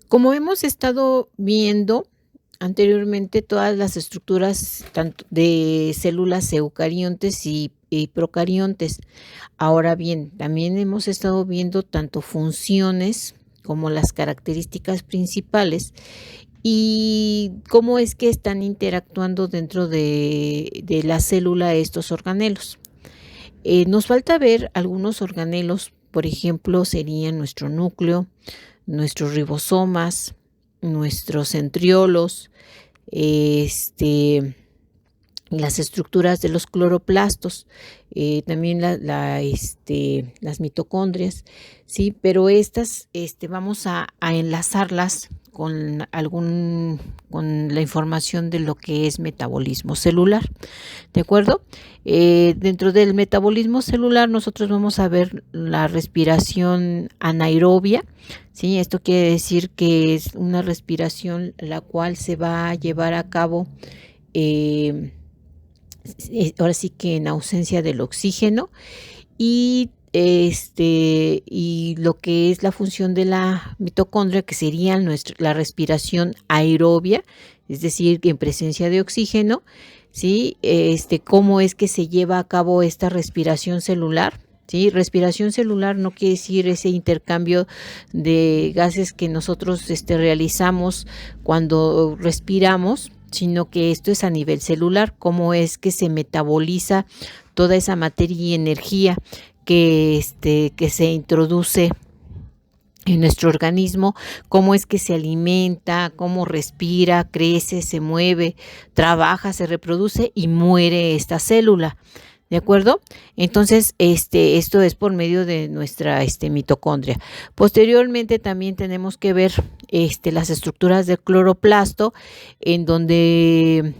Como hemos estado viendo anteriormente, todas las estructuras tanto de células eucariontes y procariontes. Ahora bien, también hemos estado viendo tanto funciones como las características principales y cómo es que están interactuando dentro de la célula estos organelos. Nos falta ver algunos organelos, por ejemplo, serían nuestro núcleo, nuestros ribosomas, nuestros centriolos, las estructuras de los cloroplastos, también las mitocondrias, ¿sí? Pero estas vamos a enlazarlas con la información de lo que es metabolismo celular, ¿de acuerdo? Dentro del metabolismo celular nosotros vamos a ver la respiración anaerobia, ¿sí? Esto quiere decir que es una respiración la cual se va a llevar a cabo eh, ahora sí que en ausencia del oxígeno y lo que es la función de la mitocondria, que sería la respiración aerobia, es decir, en presencia de oxígeno, ¿sí? Cómo es que se lleva a cabo esta respiración celular. Sí, respiración celular no quiere decir ese intercambio de gases que nosotros realizamos cuando respiramos, sino que esto es a nivel celular, cómo es que se metaboliza toda esa materia y energía que se introduce en nuestro organismo, cómo es que se alimenta, cómo respira, crece, se mueve, trabaja, se reproduce y muere esta célula. ¿De acuerdo? Entonces, esto es por medio de nuestra mitocondria. Posteriormente también tenemos que ver las estructuras del cloroplasto, en donde,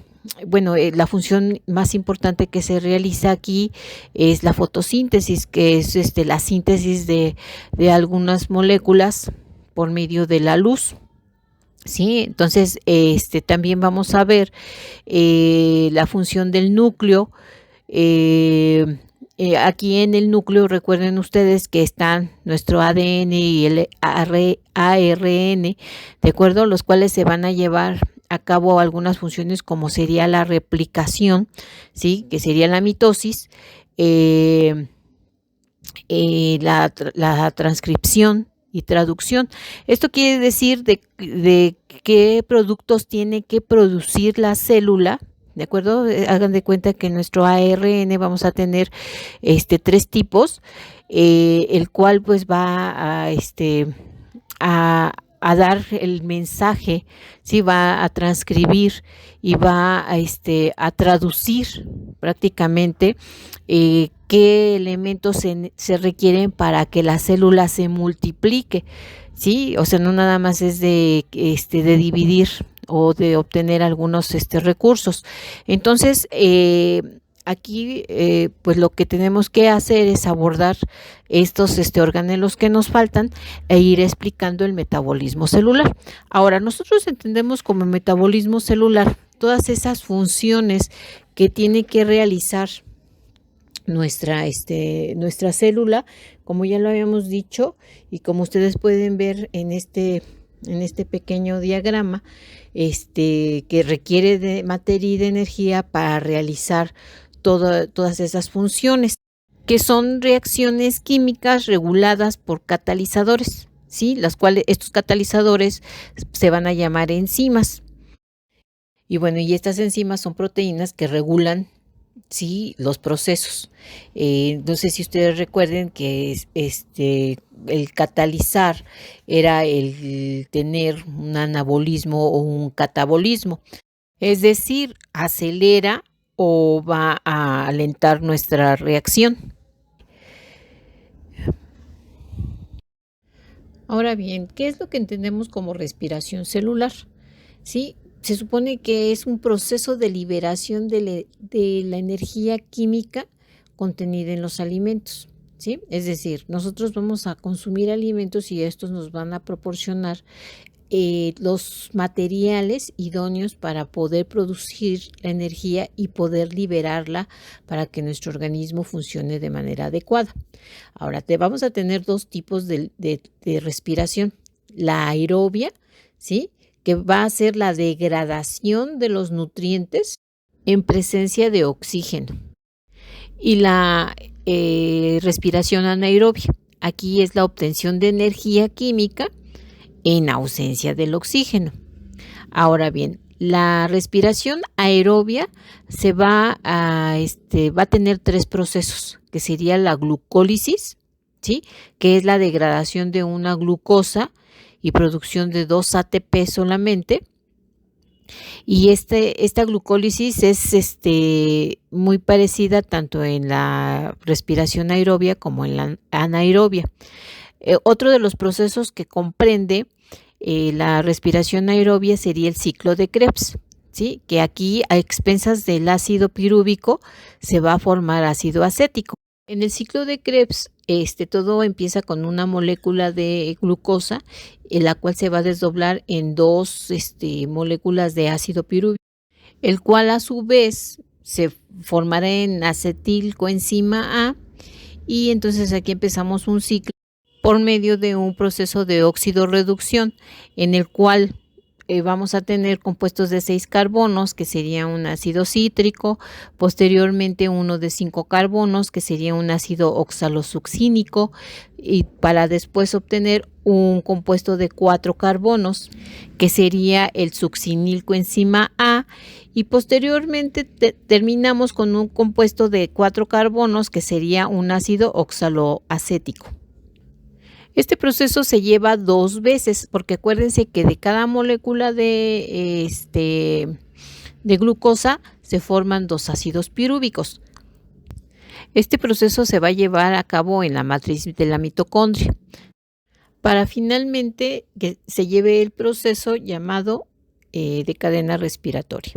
bueno, la función más importante que se realiza aquí es la fotosíntesis, que es la síntesis de algunas moléculas por medio de la luz. Sí, entonces también vamos a ver la función del núcleo. Aquí en el núcleo, recuerden ustedes que están nuestro ADN y el ARN, ¿de acuerdo? Los cuales se van a llevar a cabo algunas funciones como sería la replicación, ¿sí? Que sería la mitosis, la transcripción y traducción. Esto quiere decir de qué productos tiene que producir la célula. ¿De acuerdo? Hagan de cuenta que en nuestro ARN vamos a tener 3 tipos, el cual pues va a dar el mensaje, ¿sí? Va a transcribir y va a traducir prácticamente qué elementos se requieren para que la célula se multiplique, ¿sí? O sea, no nada más es de dividir o de obtener algunos recursos. Entonces, aquí pues lo que tenemos que hacer es abordar estos organelos que nos faltan e ir explicando el metabolismo celular. Ahora, nosotros entendemos como metabolismo celular todas esas funciones que tiene que realizar nuestra célula, como ya lo habíamos dicho y como ustedes pueden ver en este pequeño diagrama, que requiere de materia y de energía para realizar todas esas funciones, que son reacciones químicas reguladas por catalizadores, ¿sí? Las cuales estos catalizadores se van a llamar enzimas. Y bueno, y estas enzimas son proteínas que regulan, sí, los procesos. No sé si ustedes recuerden que el catalizar era el tener un anabolismo o un catabolismo, es decir, acelera o va a alentar nuestra reacción. Ahora bien, ¿qué es lo que entendemos como respiración celular? ¿Sí? Se supone que es un proceso de liberación de la energía química contenida en los alimentos, ¿sí? Es decir, nosotros vamos a consumir alimentos y estos nos van a proporcionar los materiales idóneos para poder producir la energía y poder liberarla para que nuestro organismo funcione de manera adecuada. Ahora, vamos a tener 2 tipos de respiración. la aerobia, ¿sí? Que va a hacer la degradación de los nutrientes en presencia de oxígeno. Y la respiración anaerobia. Aquí es la obtención de energía química en ausencia del oxígeno. Ahora bien, la respiración aerobia va a tener 3 procesos, que sería la glucólisis, ¿sí? Que es la degradación de una glucosa y producción de 2 ATP solamente. Y esta glucólisis es muy parecida tanto en la respiración aerobia como en la anaerobia. Otro de los procesos que comprende la respiración aerobia sería el ciclo de Krebs, ¿sí? Que aquí, a expensas del ácido pirúvico, se va a formar ácido acético. En el ciclo de Krebs, todo empieza con una molécula de glucosa, en la cual se va a desdoblar en 2 moléculas de ácido pirúvico, el cual a su vez se formará en acetilcoenzima A, y entonces aquí empezamos un ciclo por medio de un proceso de óxido-reducción, en el cual vamos a tener compuestos de 6 carbonos, que sería un ácido cítrico, posteriormente uno de 5 carbonos, que sería un ácido oxalosuccínico, y para después obtener un compuesto de 4 carbonos, que sería el succinilcoenzima A, y posteriormente terminamos con un compuesto de 4 carbonos, que sería un ácido oxaloacético. Este proceso se lleva 2 veces, porque acuérdense que de cada molécula de glucosa se forman 2 ácidos pirúvicos. Este proceso se va a llevar a cabo en la matriz de la mitocondria, para finalmente que se lleve el proceso llamado de cadena respiratoria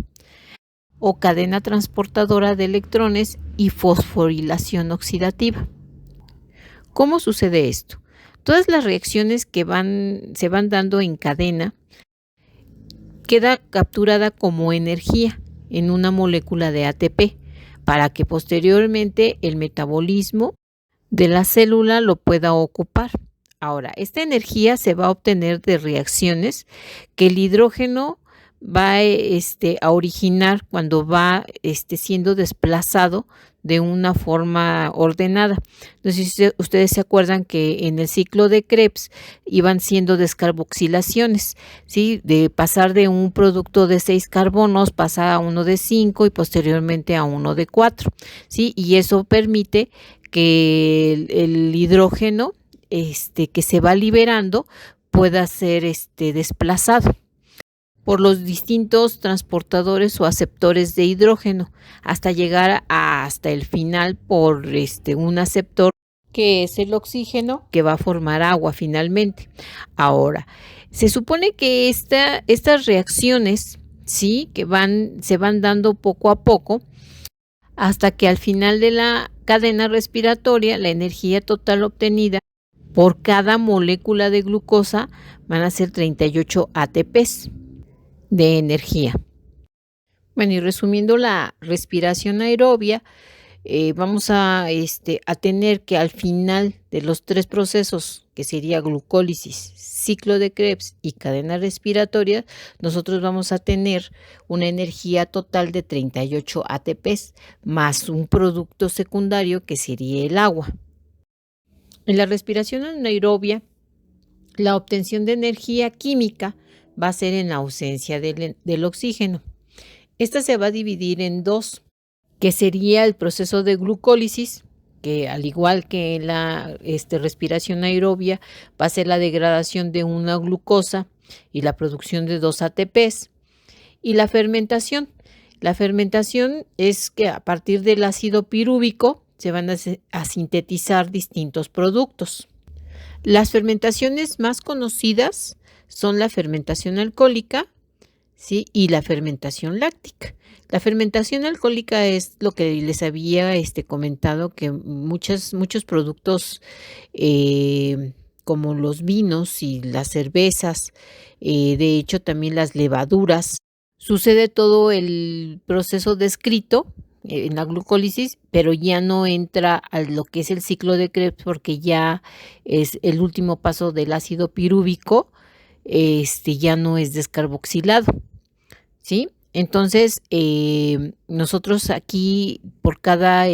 o cadena transportadora de electrones y fosforilación oxidativa. ¿Cómo sucede esto? Todas las reacciones que se van dando en cadena queda capturada como energía en una molécula de ATP, para que posteriormente el metabolismo de la célula lo pueda ocupar. Ahora, esta energía se va a obtener de reacciones que el hidrógeno va a originar cuando va siendo desplazado de una forma ordenada. Entonces, si ustedes se acuerdan que en el ciclo de Krebs iban siendo descarboxilaciones, ¿sí? De pasar de un producto de 6 carbonos, pasa a uno de 5 y posteriormente a uno de 4, ¿sí? Y eso permite que el hidrógeno que se va liberando pueda ser desplazado por los distintos transportadores o aceptores de hidrógeno, hasta llegar hasta el final por un aceptor, que es el oxígeno, que va a formar agua finalmente. Ahora, se supone que estas reacciones, ¿sí? Que se van dando poco a poco, hasta que al final de la cadena respiratoria, la energía total obtenida por cada molécula de glucosa van a ser 38 ATPs de energía. Bueno, y resumiendo la respiración aerobia, vamos a tener que al final de los 3 procesos, que sería glucólisis, ciclo de Krebs y cadena respiratoria, nosotros vamos a tener una energía total de 38 ATPs, más un producto secundario que sería el agua. En la respiración anaerobia, la obtención de energía química va a ser en ausencia del oxígeno. Esta se va a dividir en 2, que sería el proceso de glucólisis, que al igual que en la respiración aerobia va a ser la degradación de una glucosa y la producción de 2 ATPs, y la fermentación. La fermentación es que a partir del ácido pirúvico se van a sintetizar distintos productos. Las fermentaciones más conocidas son la fermentación alcohólica, ¿sí? Y la fermentación láctica. La fermentación alcohólica es lo que les había comentado, que muchos productos como los vinos y las cervezas, de hecho también las levaduras, sucede todo el proceso descrito en la glucólisis, pero ya no entra a lo que es el ciclo de Krebs, porque ya es el último paso del ácido pirúvico, ya no es descarboxilado, ¿sí? Entonces, nosotros aquí por cada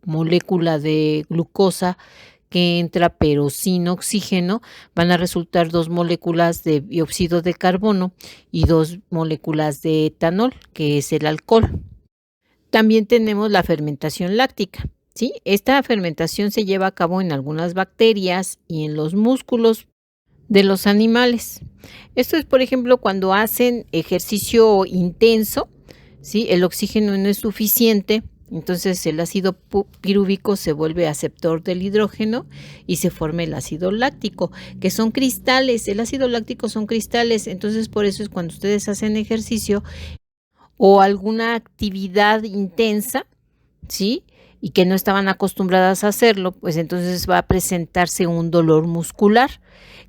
molécula de glucosa que entra, pero sin oxígeno, van a resultar 2 moléculas de dióxido de carbono y 2 moléculas de etanol, que es el alcohol. También tenemos la fermentación láctica, ¿sí? Esta fermentación se lleva a cabo en algunas bacterias y en los músculos de los animales. Esto es, por ejemplo, cuando hacen ejercicio intenso, ¿sí? El oxígeno no es suficiente, entonces el ácido pirúvico se vuelve aceptor del hidrógeno y se forma el ácido láctico, que son cristales. El ácido láctico son cristales, entonces por eso es cuando ustedes hacen ejercicio o alguna actividad intensa, ¿sí? Y que no estaban acostumbradas a hacerlo, pues entonces va a presentarse un dolor muscular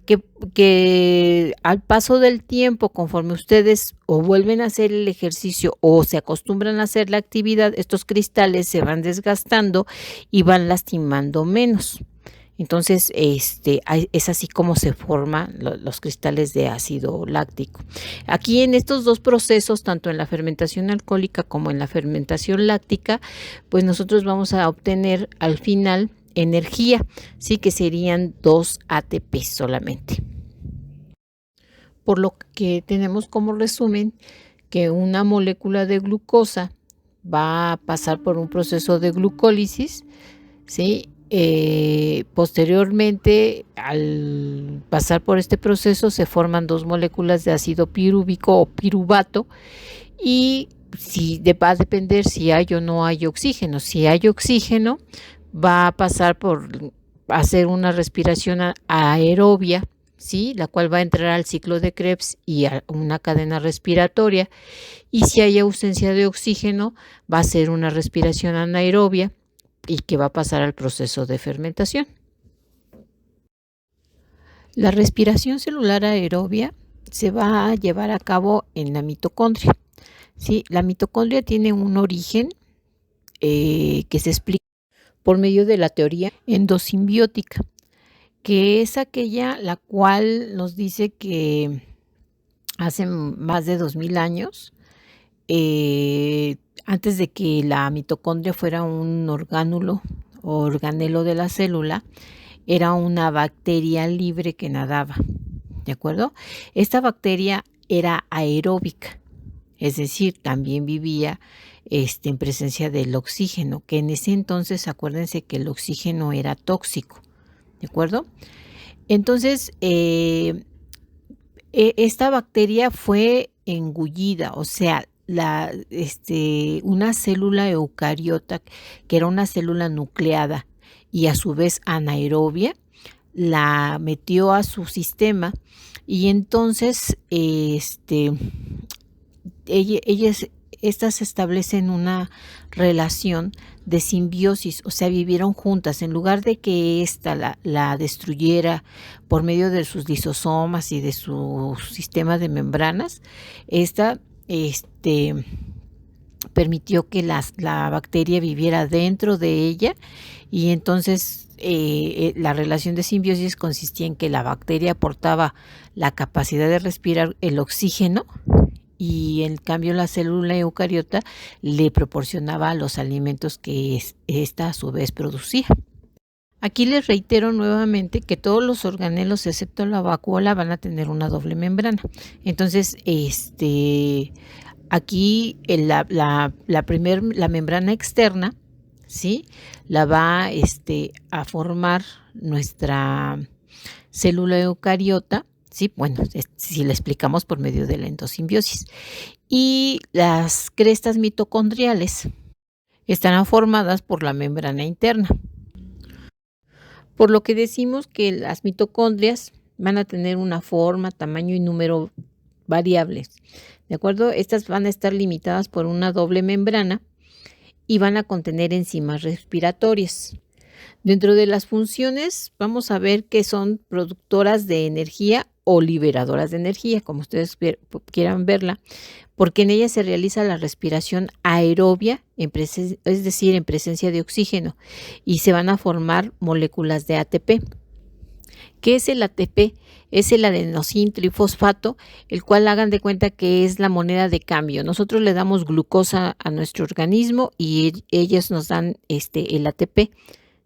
que al paso del tiempo, conforme ustedes o vuelven a hacer el ejercicio o se acostumbran a hacer la actividad, estos cristales se van desgastando y van lastimando menos. Entonces, es así como se forman los cristales de ácido láctico. Aquí en estos 2 procesos, tanto en la fermentación alcohólica como en la fermentación láctica, pues nosotros vamos a obtener al final energía, sí, que serían 2 ATP solamente. Por lo que tenemos como resumen que una molécula de glucosa va a pasar por un proceso de glucólisis, ¿sí? Posteriormente, al pasar por este proceso, se forman 2 moléculas de ácido pirúvico o piruvato y va a depender si hay o no hay oxígeno. Si hay oxígeno, va a pasar por hacer una respiración aerobia, ¿sí? La cual va a entrar al ciclo de Krebs y a una cadena respiratoria. Y si hay ausencia de oxígeno, va a ser una respiración anaerobia y que va a pasar al proceso de fermentación. La respiración celular aerobia se va a llevar a cabo en la mitocondria, ¿sí? La mitocondria tiene un origen que se explica por medio de la teoría endosimbiótica, que es aquella la cual nos dice que hace más de 2000 años, antes de que la mitocondria fuera un orgánulo o organelo de la célula, era una bacteria libre que nadaba, ¿de acuerdo? Esta bacteria era aeróbica, es decir, también vivía en presencia del oxígeno, que en ese entonces acuérdense que el oxígeno era tóxico, ¿de acuerdo? Entonces, esta bacteria fue engullida, o sea, una célula eucariota, que era una célula nucleada y a su vez anaerobia, la metió a su sistema y entonces estas establecen una relación de simbiosis, o sea, vivieron juntas. En lugar de que ésta la destruyera por medio de sus lisosomas y de su sistema de membranas, esta permitió que la bacteria viviera dentro de ella y entonces la relación de simbiosis consistía en que la bacteria aportaba la capacidad de respirar el oxígeno y en cambio la célula eucariota le proporcionaba los alimentos que ésta a su vez producía. Aquí les reitero nuevamente que todos los organelos excepto la vacuola van a tener una doble membrana. Entonces, aquí la membrana externa, ¿sí? La va a formar nuestra célula eucariota, ¿sí? Bueno, si la explicamos por medio de la endosimbiosis. Y las crestas mitocondriales estarán formadas por la membrana interna. Por lo que decimos que las mitocondrias van a tener una forma, tamaño y número variables, ¿de acuerdo? Estas van a estar limitadas por una doble membrana y van a contener enzimas respiratorias. Dentro de las funciones vamos a ver que son productoras de energía o liberadoras de energía, como ustedes quieran verla, porque en ella se realiza la respiración aerobia, es decir, en presencia de oxígeno, y se van a formar moléculas de ATP, ¿Qué es el ATP? Es el adenosín trifosfato, el cual hagan de cuenta que es la moneda de cambio. Nosotros le damos glucosa a nuestro organismo y ellos nos dan el ATP,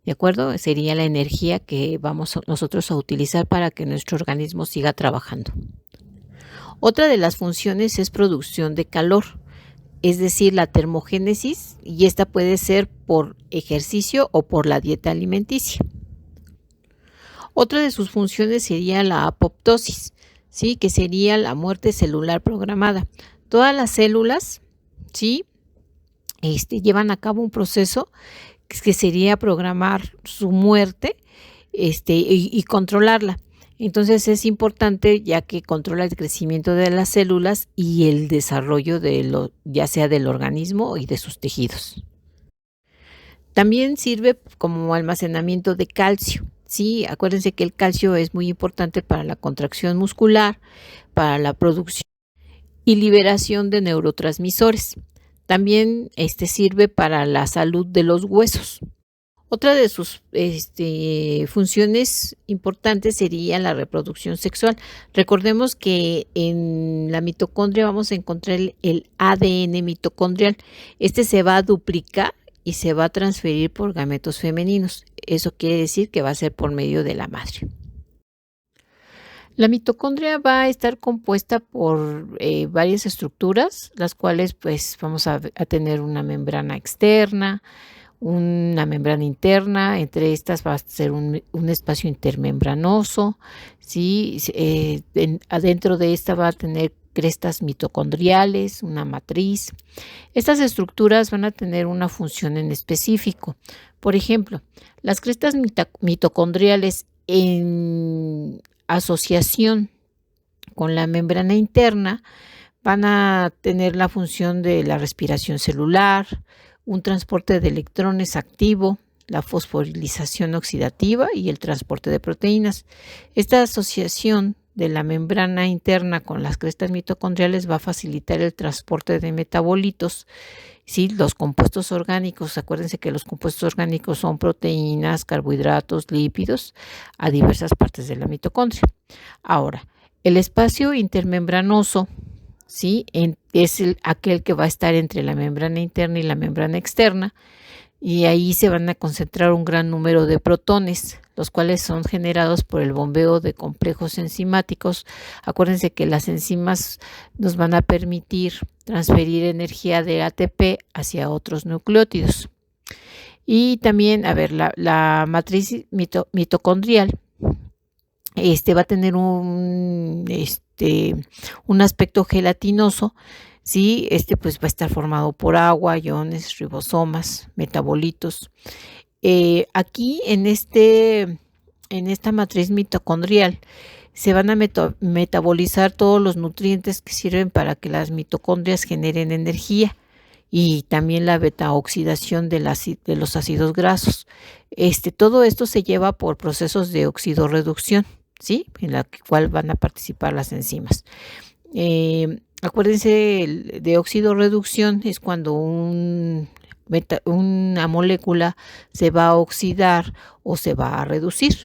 ¿de acuerdo? Sería la energía que vamos nosotros a utilizar para que nuestro organismo siga trabajando. Otra de las funciones es producción de calor, es decir, la termogénesis, y esta puede ser por ejercicio o por la dieta alimenticia. Otra de sus funciones sería la apoptosis, ¿sí? Que sería la muerte celular programada. Todas las células, ¿sí? Llevan a cabo un proceso que sería programar su muerte y controlarla. Entonces es importante, ya que controla el crecimiento de las células y el desarrollo ya sea del organismo y de sus tejidos. También sirve como almacenamiento de calcio. Sí, acuérdense que el calcio es muy importante para la contracción muscular, para la producción y liberación de neurotransmisores. También sirve para la salud de los huesos. Otra de sus funciones importantes sería la reproducción sexual. Recordemos que en la mitocondria vamos a encontrar el ADN mitocondrial. Este se va a duplicar y se va a transferir por gametos femeninos. Eso quiere decir que va a ser por medio de la madre. La mitocondria va a estar compuesta por varias estructuras, las cuales pues vamos a tener una membrana externa, una membrana interna. Entre estas va a ser un espacio intermembranoso, ¿sí? Adentro de esta va a tener crestas mitocondriales, una matriz. Estas estructuras van a tener una función en específico. Por ejemplo, las crestas mitocondriales en asociación con la membrana interna van a tener la función de la respiración celular, un transporte de electrones activo, la fosforilización oxidativa y el transporte de proteínas. Esta asociación de la membrana interna con las crestas mitocondriales va a facilitar el transporte de metabolitos, ¿sí? Los compuestos orgánicos, acuérdense que los compuestos orgánicos son proteínas, carbohidratos, lípidos, a diversas partes de la mitocondria. Ahora, el espacio intermembranoso, ¿sí? Es aquel que va a estar entre la membrana interna y la membrana externa, y ahí se van a concentrar un gran número de protones, los cuales son generados por el bombeo de complejos enzimáticos. Acuérdense que las enzimas nos van a permitir transferir energía de ATP hacia otros nucleótidos. Y también, la matriz mitocondrial va a tener un aspecto gelatinoso. Sí, pues va a estar formado por agua, iones, ribosomas, metabolitos. Aquí en esta matriz mitocondrial se van a metabolizar todos los nutrientes que sirven para que las mitocondrias generen energía, y también la beta-oxidación de los ácidos grasos. Todo esto se lleva por procesos de oxidorreducción, ¿sí? En la cual van a participar las enzimas. Acuérdense, de oxidorreducción es cuando una molécula se va a oxidar o se va a reducir.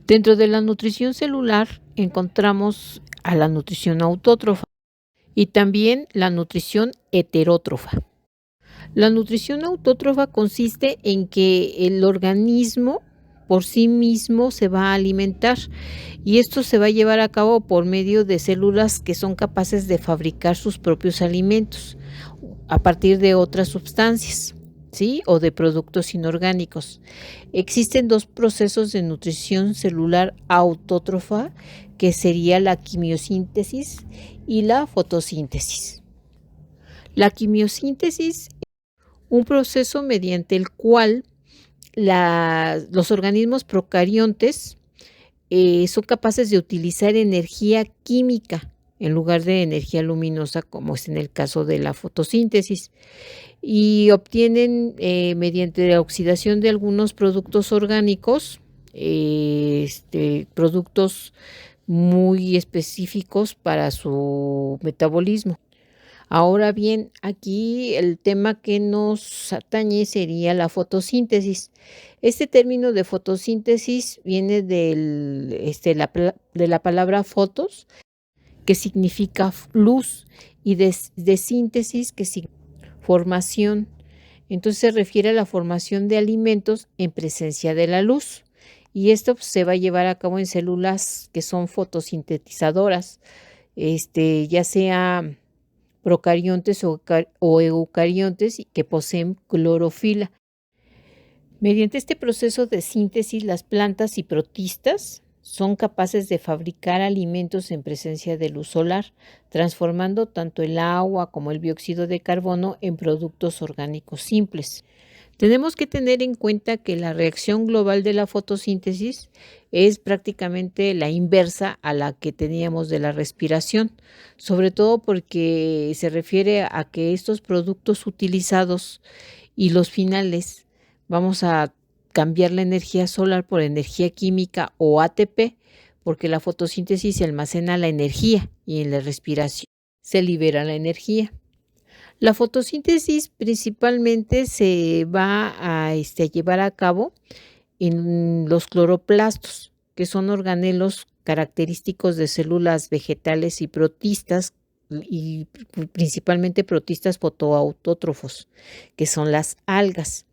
Dentro de la nutrición celular encontramos a la nutrición autótrofa y también la nutrición heterótrofa. La nutrición autótrofa consiste en que el organismo por sí mismo se va a alimentar, y esto se va a llevar a cabo por medio de células que son capaces de fabricar sus propios alimentos a partir de otras sustancias, ¿sí? O de productos inorgánicos. Existen dos procesos de nutrición celular autótrofa, que sería la quimiosíntesis y la fotosíntesis. La quimiosíntesis es un proceso mediante el cual los organismos procariontes son capaces de utilizar energía química en lugar de energía luminosa, como es en el caso de la fotosíntesis, y obtienen mediante la oxidación de algunos productos orgánicos, productos muy específicos para su metabolismo. Ahora bien, aquí el tema que nos atañe sería la fotosíntesis. Este término de fotosíntesis viene de la palabra fotos, que significa luz, y de síntesis, que significa formación. Entonces se refiere a la formación de alimentos en presencia de la luz. Y esto pues, se va a llevar a cabo en células que son fotosintetizadoras, ya sea procariontes o eucariontes y que poseen clorofila. Mediante este proceso de síntesis, las plantas y protistas son capaces de fabricar alimentos en presencia de luz solar, transformando tanto el agua como el dióxido de carbono en productos orgánicos simples. Tenemos que tener en cuenta que la reacción global de la fotosíntesis es prácticamente la inversa a la que teníamos de la respiración, sobre todo porque se refiere a que estos productos utilizados y los finales vamos a cambiar la energía solar por energía química o ATP, porque la fotosíntesis se almacena la energía y en la respiración se libera la energía. La fotosíntesis principalmente se va a llevar a cabo en los cloroplastos, que son organelos característicos de células vegetales y protistas, y principalmente protistas fotoautótrofos, que son las algas.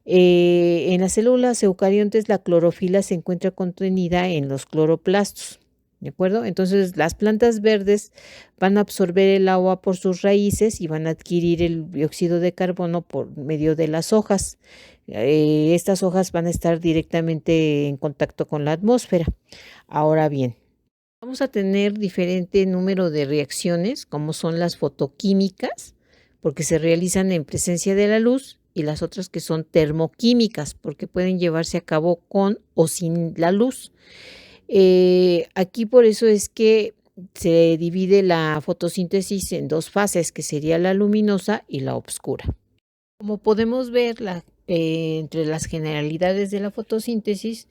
En las células eucariontes la clorofila se encuentra contenida en los cloroplastos. ¿De acuerdo? Entonces las plantas verdes van a absorber el agua por sus raíces y van a adquirir el dióxido de carbono por medio de las hojas. Estas hojas van a estar directamente en contacto con la atmósfera. Ahora bien, vamos a tener diferente número de reacciones, como son las fotoquímicas, porque se realizan en presencia de la luz, y las otras que son termoquímicas, porque pueden llevarse a cabo con o sin la luz. Aquí por eso es que se divide la fotosíntesis en dos fases, que sería la luminosa y la oscura. Como podemos ver, entre las generalidades de la fotosíntesis,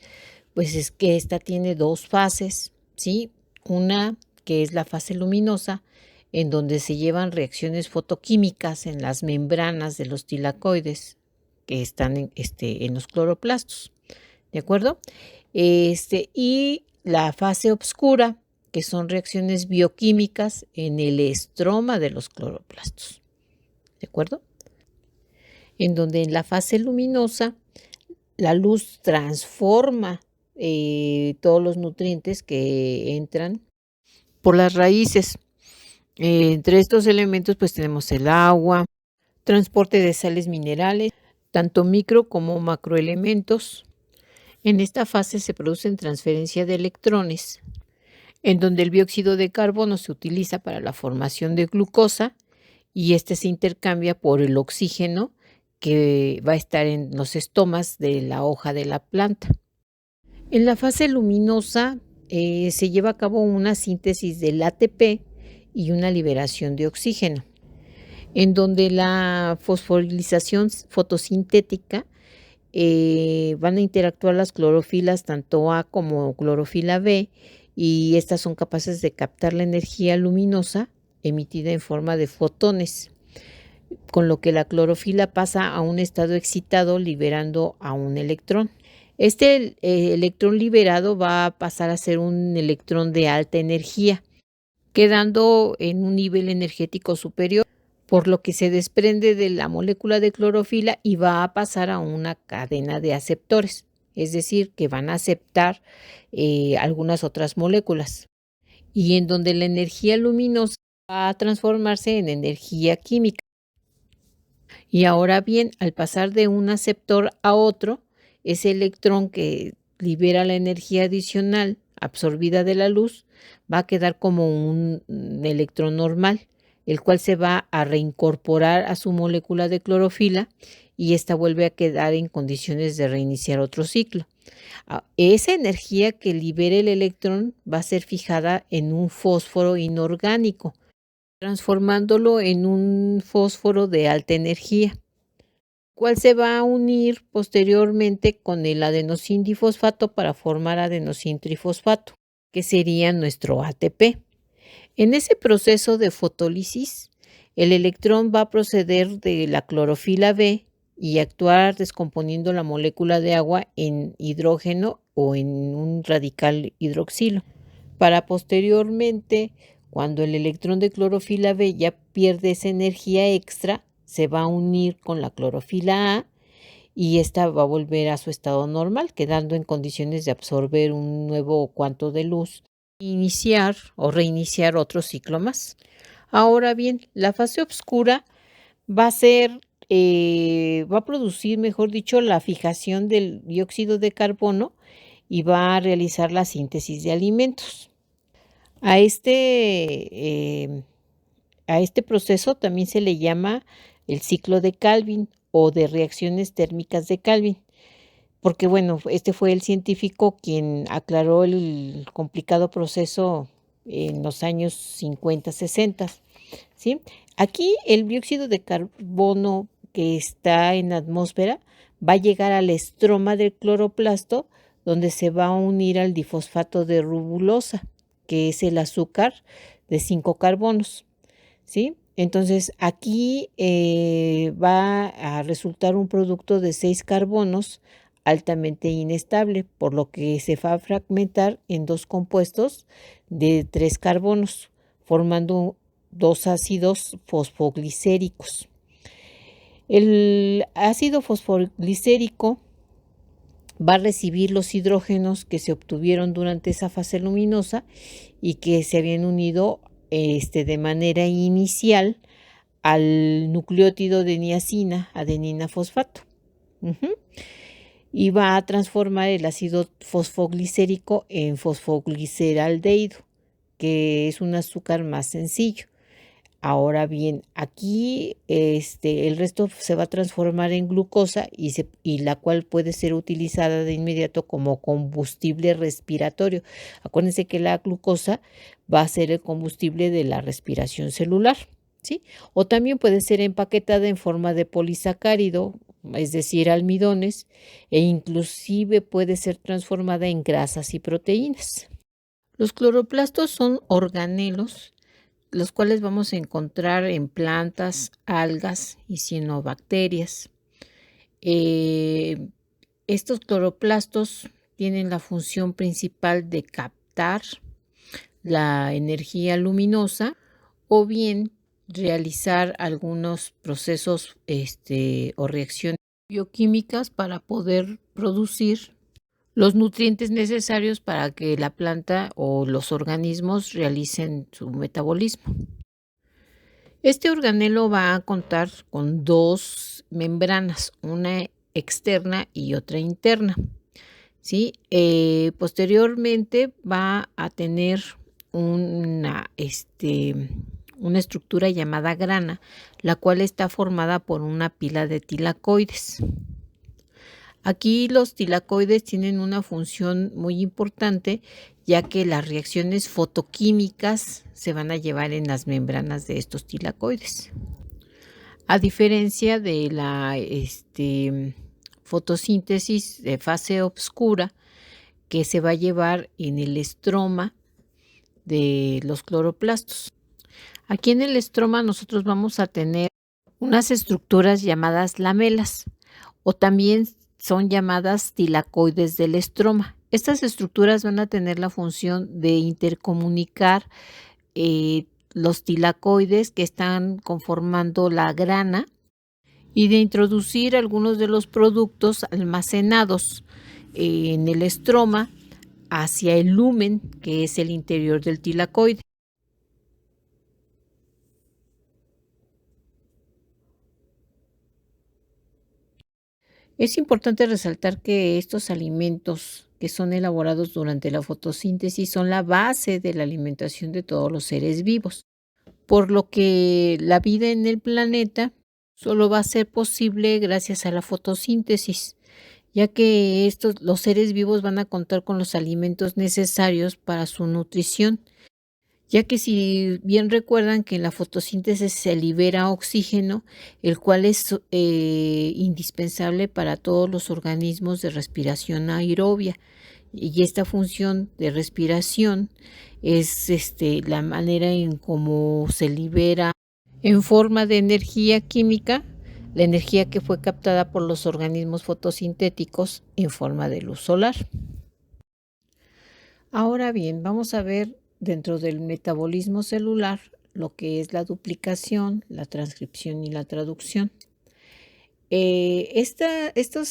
pues es que esta tiene dos fases, ¿sí? Una que es la fase luminosa, en donde se llevan reacciones fotoquímicas en las membranas de los tilacoides que están en los cloroplastos, ¿de acuerdo? Y la fase oscura, que son reacciones bioquímicas en el estroma de los cloroplastos, ¿de acuerdo? En donde en la fase luminosa la luz transforma todos los nutrientes que entran por las raíces. Entre estos elementos pues tenemos el agua, transporte de sales minerales, tanto micro como macroelementos. En esta fase se producen transferencia de electrones, en donde el dióxido de carbono se utiliza para la formación de glucosa y este se intercambia por el oxígeno que va a estar en los estomas de la hoja de la planta. En la fase luminosa se lleva a cabo una síntesis del ATP y una liberación de oxígeno, en donde la fosforilización fotosintética van a interactuar las clorofilas, tanto A como clorofila B, y estas son capaces de captar la energía luminosa emitida en forma de fotones, con lo que la clorofila pasa a un estado excitado liberando a un electrón. Este electrón liberado va a pasar a ser un electrón de alta energía, quedando en un nivel energético superior, por lo que se desprende de la molécula de clorofila y va a pasar a una cadena de aceptores, es decir, que van a aceptar algunas otras moléculas, y en donde la energía luminosa va a transformarse en energía química. Y ahora bien, al pasar de un aceptor a otro, ese electrón que libera la energía adicional absorbida de la luz va a quedar como un electrón normal, el cual se va a reincorporar a su molécula de clorofila y esta vuelve a quedar en condiciones de reiniciar otro ciclo. Esa energía que libera el electrón va a ser fijada en un fósforo inorgánico, transformándolo en un fósforo de alta energía, cual se va a unir posteriormente con el adenosín difosfato para formar adenosín trifosfato, que sería nuestro ATP. En ese proceso de fotólisis, El electrón va a proceder de la clorofila B y actuar descomponiendo la molécula de agua en hidrógeno o en un radical hidroxilo, para posteriormente, cuando el electrón de clorofila B ya pierde esa energía extra, se va a unir con la clorofila A y esta va a volver a su estado normal, quedando en condiciones de absorber un nuevo cuanto de luz, iniciar o reiniciar otro ciclo más. Ahora bien, la fase oscura va a ser, va a producir, mejor dicho, la fijación del dióxido de carbono y va a realizar la síntesis de alimentos. A este proceso también se le llama el ciclo de Calvin o de reacciones térmicas de Calvin, porque bueno, este fue el científico quien aclaró el complicado proceso en los años 50, 60, ¿sí? Aquí el dióxido de carbono que está en la atmósfera va a llegar al estroma del cloroplasto, donde se va a unir al difosfato de rubulosa, que es el azúcar de 5 carbonos, ¿sí? Entonces aquí va a resultar un producto de 6 carbonos altamente inestable, por lo que se va a fragmentar en 2 compuestos de 3 carbonos, formando 2 ácidos fosfoglicéricos. El ácido fosfoglicérico va a recibir los hidrógenos que se obtuvieron durante esa fase luminosa y que se habían unido de manera inicial al nucleótido de niacina, adenina fosfato. Y va a transformar el ácido fosfoglicérico en fosfogliceraldehído, que es un azúcar más sencillo. Ahora bien, aquí el resto se va a transformar en glucosa y la cual puede ser utilizada de inmediato como combustible respiratorio. Acuérdense que la glucosa va a ser el combustible de la respiración celular, ¿sí? O también puede ser empaquetada en forma de polisacárido, es decir, almidones, e inclusive puede ser transformada en grasas y proteínas. Los cloroplastos son organelos, los cuales vamos a encontrar en plantas, algas y cianobacterias. Estos cloroplastos tienen la función principal de captar la energía luminosa o bien realizar algunos procesos o reacciones bioquímicas para poder producir los nutrientes necesarios para que la planta o los organismos realicen su metabolismo. Este organelo va a contar con 2 membranas, una externa y otra interna, ¿sí? Posteriormente va a tener una estructura llamada grana, la cual está formada por una pila de tilacoides. Aquí los tilacoides tienen una función muy importante, ya que las reacciones fotoquímicas se van a llevar en las membranas de estos tilacoides. A diferencia de la fotosíntesis de fase oscura, que se va a llevar en el estroma de los cloroplastos. Aquí en el estroma nosotros vamos a tener unas estructuras llamadas lamelas, o también son llamadas tilacoides del estroma. Estas estructuras van a tener la función de intercomunicar los tilacoides que están conformando la grana y de introducir algunos de los productos almacenados en el estroma hacia el lumen, que es el interior del tilacoide. Es importante resaltar que estos alimentos que son elaborados durante la fotosíntesis son la base de la alimentación de todos los seres vivos, por lo que la vida en el planeta solo va a ser posible gracias a la fotosíntesis, ya que los seres vivos van a contar con los alimentos necesarios para su nutrición, ya que si bien recuerdan que en la fotosíntesis se libera oxígeno, el cual es indispensable para todos los organismos de respiración aerobia, y esta función de respiración es la manera en cómo se libera en forma de energía química, la energía que fue captada por los organismos fotosintéticos en forma de luz solar. Ahora bien, vamos a ver dentro del metabolismo celular lo que es la duplicación, la transcripción y la traducción. Estos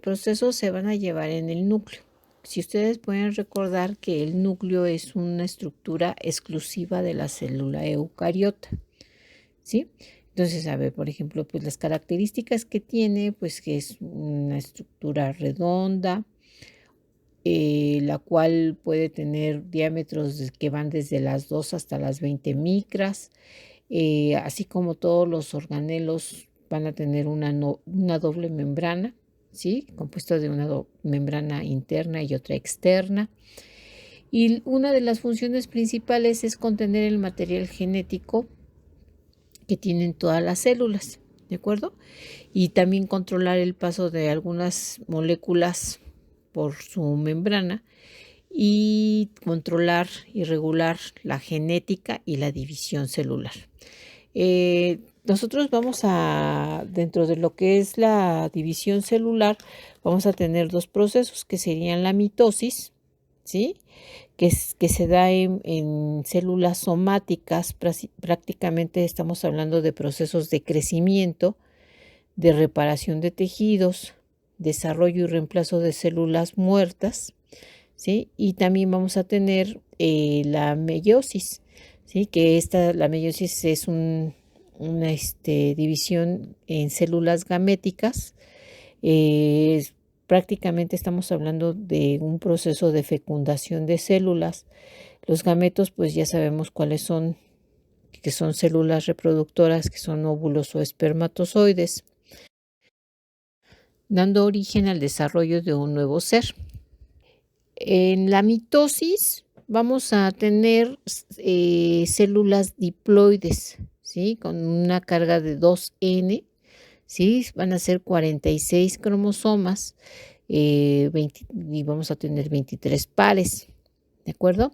procesos se van a llevar en el núcleo. Si ustedes pueden recordar que el núcleo es una estructura exclusiva de la célula eucariota, ¿sí? Entonces, a ver, por ejemplo, pues las características que tiene, pues que es una estructura redonda, la cual puede tener diámetros que van desde las 2 hasta las 20 micras, así como todos los organelos van a tener una doble membrana, ¿sí? Compuesto de una membrana interna y otra externa. Y una de las funciones principales es contener el material genético que tienen todas las células, ¿de acuerdo? Y también controlar el paso de algunas moléculas por su membrana y controlar y regular la genética y la división celular. Nosotros vamos a, dentro de lo que es la división celular, vamos a tener dos procesos que serían la mitosis, ¿sí? Que se da en células somáticas, prácticamente estamos hablando de procesos de crecimiento, de reparación de tejidos, desarrollo y reemplazo de células muertas, ¿sí? Y también vamos a tener la meiosis, ¿sí? Que la meiosis es una división en células gaméticas. Prácticamente estamos hablando de un proceso de fecundación de células. Los gametos, pues ya sabemos cuáles son, que son células reproductoras, que son óvulos o espermatozoides, dando origen al desarrollo de un nuevo ser. En la mitosis vamos a tener células diploides, ¿sí? Con una carga de 2N, ¿sí? Van a ser 46 cromosomas, y vamos a tener 23 pares, ¿de acuerdo?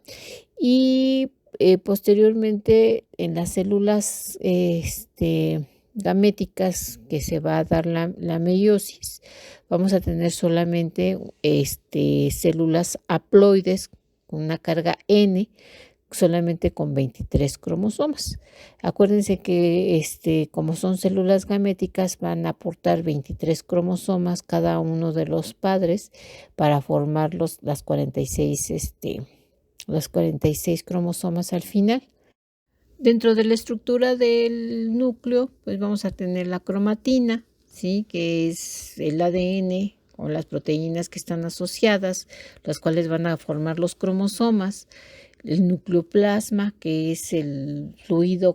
Y posteriormente en las células gaméticas que se va a dar la meiosis, vamos a tener solamente células haploides con una carga N, solamente con 23 cromosomas. Acuérdense que como son células gaméticas, van a aportar 23 cromosomas cada uno de los padres para formar las 46 cromosomas al final. Dentro de la estructura del núcleo, pues vamos a tener la cromatina, ¿sí? Que es el ADN o las proteínas que están asociadas, las cuales van a formar los cromosomas. El nucleoplasma, que es el fluido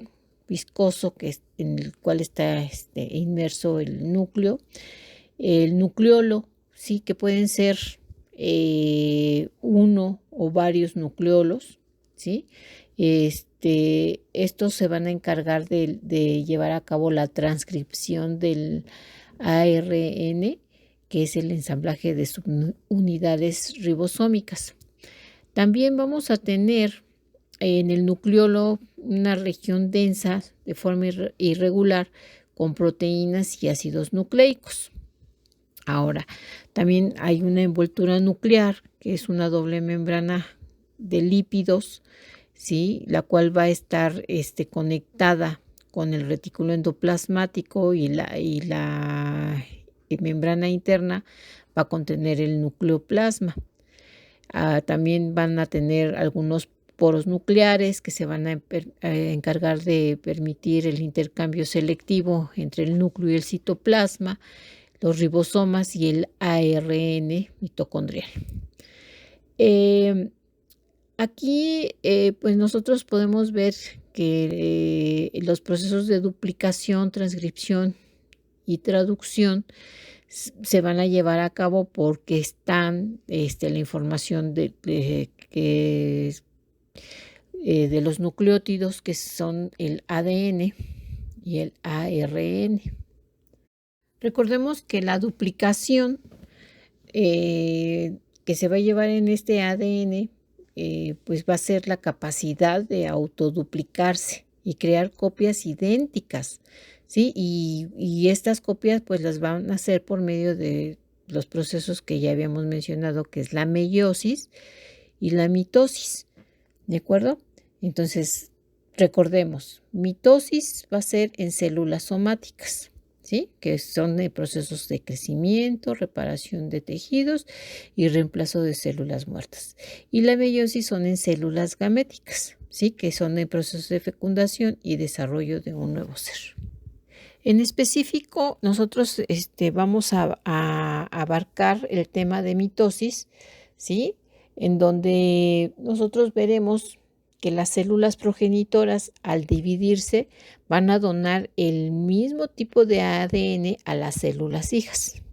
viscoso en el cual está inmerso el núcleo. El nucleolo, ¿sí? Que pueden ser uno o varios nucleolos, ¿sí? Estos se van a encargar de llevar a cabo la transcripción del ARN, que es el ensamblaje de subunidades ribosómicas. También vamos a tener en el nucleolo una región densa de forma irregular con proteínas y ácidos nucleicos. Ahora, también hay una envoltura nuclear, que es una doble membrana de lípidos, ¿sí? La cual va a estar conectada con el retículo endoplasmático y la membrana interna va a contener el nucleoplasma. También van a tener algunos poros nucleares que se van a encargar de permitir el intercambio selectivo entre el núcleo y el citoplasma, los ribosomas y el ARN mitocondrial. Aquí, pues nosotros podemos ver que los procesos de duplicación, transcripción y traducción se van a llevar a cabo porque están la información de los nucleótidos, que son el ADN y el ARN. Recordemos que la duplicación que se va a llevar en este ADN, pues va a ser la capacidad de autoduplicarse, y crear copias idénticas, ¿sí? Y estas copias pues las van a hacer por medio de los procesos que ya habíamos mencionado, que es la meiosis y la mitosis, ¿de acuerdo? Entonces, recordemos, mitosis va a ser en células somáticas, ¿sí? Que son de procesos de crecimiento, reparación de tejidos y reemplazo de células muertas. Y la meiosis son en células gaméticas, ¿sí? Que son en procesos de fecundación y desarrollo de un nuevo ser. En específico, nosotros vamos a abarcar el tema de mitosis, ¿sí? En donde nosotros veremos que las células progenitoras, al dividirse, van a donar el mismo tipo de ADN a las células hijas.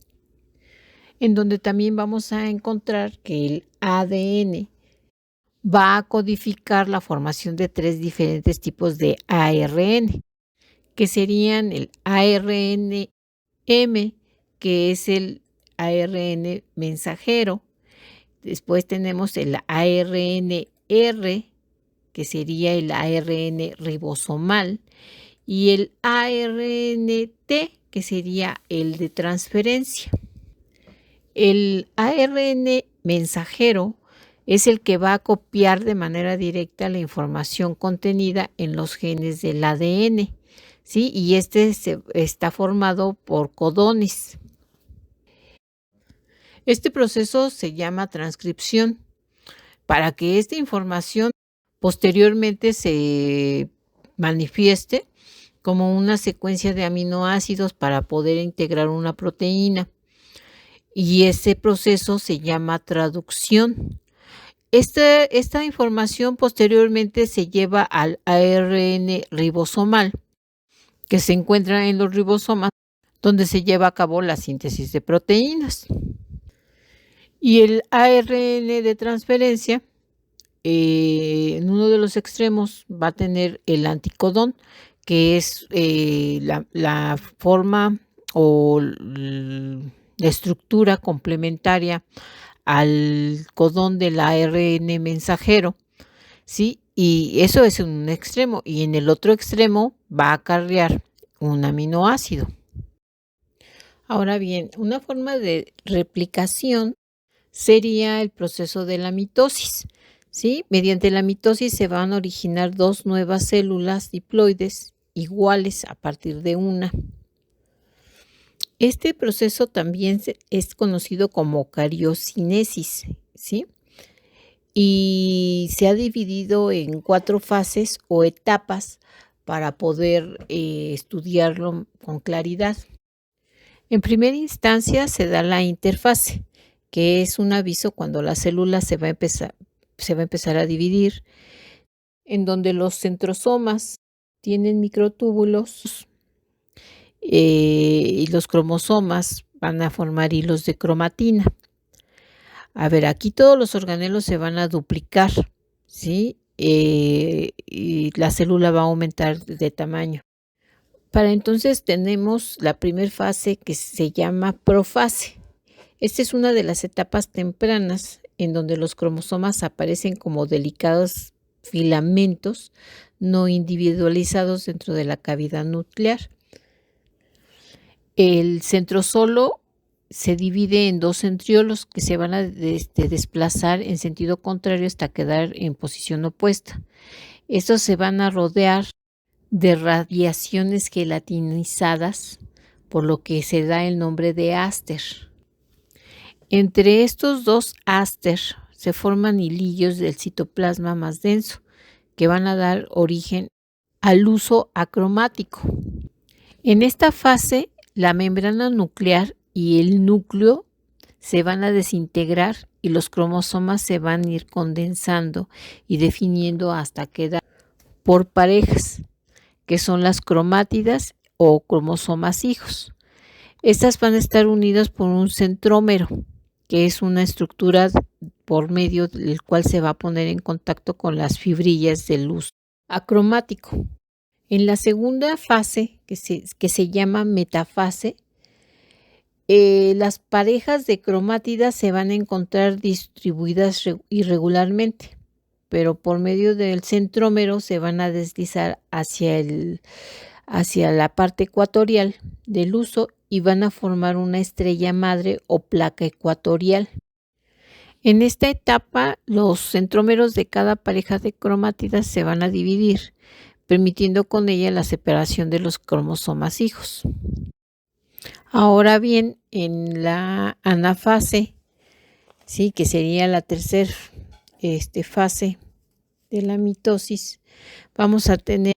En donde también vamos a encontrar que el ADN va a codificar la formación de 3 diferentes tipos de ARN, que serían el ARN M, que es el ARN mensajero. Después tenemos el ARN-R, que sería el ARN ribosomal, y el ARN-T, que sería el de transferencia. El ARN mensajero es el que va a copiar de manera directa la información contenida en los genes del ADN, ¿sí? Y está formado por codones. Este proceso se llama transcripción. Para que esta información posteriormente se manifieste como una secuencia de aminoácidos para poder integrar una proteína. Y ese proceso se llama traducción. Esta información posteriormente se lleva al ARN ribosomal, que se encuentra en los ribosomas, donde se lleva a cabo la síntesis de proteínas. Y el ARN de transferencia, en uno de los extremos va a tener el anticodón, que es la forma o la estructura complementaria al codón del ARN mensajero, ¿sí? Y eso es en un extremo, y en el otro extremo va a acarrear un aminoácido. Ahora bien, una forma de replicación sería el proceso de la mitosis, ¿sí? Mediante la mitosis se van a originar 2 nuevas células diploides iguales a partir de una. Este proceso también es conocido como cariocinesis, ¿sí? Y se ha dividido en 4 fases o etapas para poder estudiarlo con claridad. En primera instancia se da la interfase, que es un aviso cuando la célula se va a empezar a dividir, en donde los centrosomas tienen microtúbulos y los cromosomas van a formar hilos de cromatina. A ver, aquí todos los organelos se van a duplicar, ¿sí? Y la célula va a aumentar de tamaño. Para entonces tenemos la primera fase que se llama profase. Esta es una de las etapas tempranas en donde los cromosomas aparecen como delicados filamentos no individualizados dentro de la cavidad nuclear. El centrosolo se divide en 2 centriolos que se van a desplazar en sentido contrario hasta quedar en posición opuesta. Estos se van a rodear de radiaciones gelatinizadas, por lo que se da el nombre de áster. Entre estos 2 áster se forman hilillos del citoplasma más denso, que van a dar origen al uso acromático. En esta fase, la membrana nuclear y el núcleo se van a desintegrar y los cromosomas se van a ir condensando y definiendo hasta quedar por parejas, que son las cromátidas o cromosomas hijos. Estas van a estar unidas por un centrómero, que es una estructura por medio del cual se va a poner en contacto con las fibrillas de luz acromático. En la segunda fase, que se llama metafase, las parejas de cromátidas se van a encontrar distribuidas irregularmente, pero por medio del centrómero se van a deslizar hacia la parte ecuatorial del huso y van a formar una estrella madre o placa ecuatorial. En esta etapa, los centrómeros de cada pareja de cromátidas se van a dividir, permitiendo con ella la separación de los cromosomas hijos. Ahora bien, en la anafase, sí, que sería la tercera fase de la mitosis, vamos a tener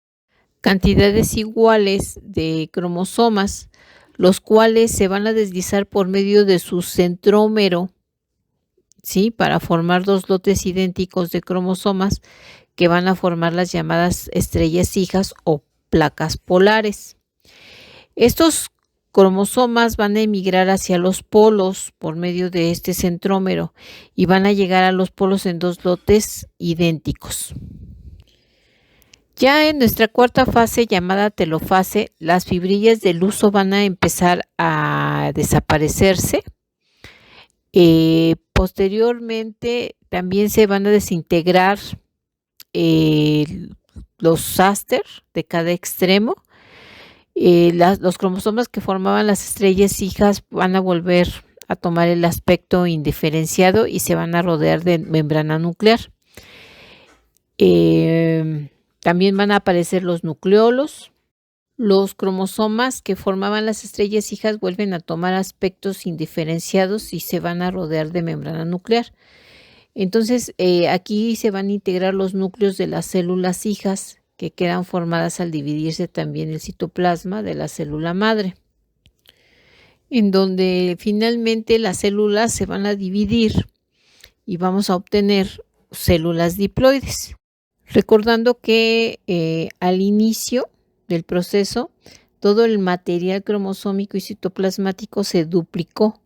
cantidades iguales de cromosomas, los cuales se van a deslizar por medio de su centrómero, ¿sí? Para formar dos lotes idénticos de cromosomas que van a formar las llamadas estrellas hijas o placas polares. Estos cromosomas van a emigrar hacia los polos por medio de este centrómero y van a llegar a los polos en dos lotes idénticos. Ya en nuestra cuarta fase, llamada telofase, las fibrillas del huso van a empezar a desaparecerse. Posteriormente también se van a desintegrar los záster de cada extremo. Los cromosomas que formaban las estrellas hijas van a volver a tomar el aspecto indiferenciado y se van a rodear de membrana nuclear. También van a aparecer los nucleolos. Los cromosomas que formaban las estrellas hijas vuelven a tomar aspectos indiferenciados y se van a rodear de membrana nuclear. Entonces, aquí se van a integrar los núcleos de las células hijas que quedan formadas al dividirse también el citoplasma de la célula madre, en donde finalmente las células se van a dividir y vamos a obtener células diploides. Recordando que al inicio del proceso, todo el material cromosómico y citoplasmático se duplicó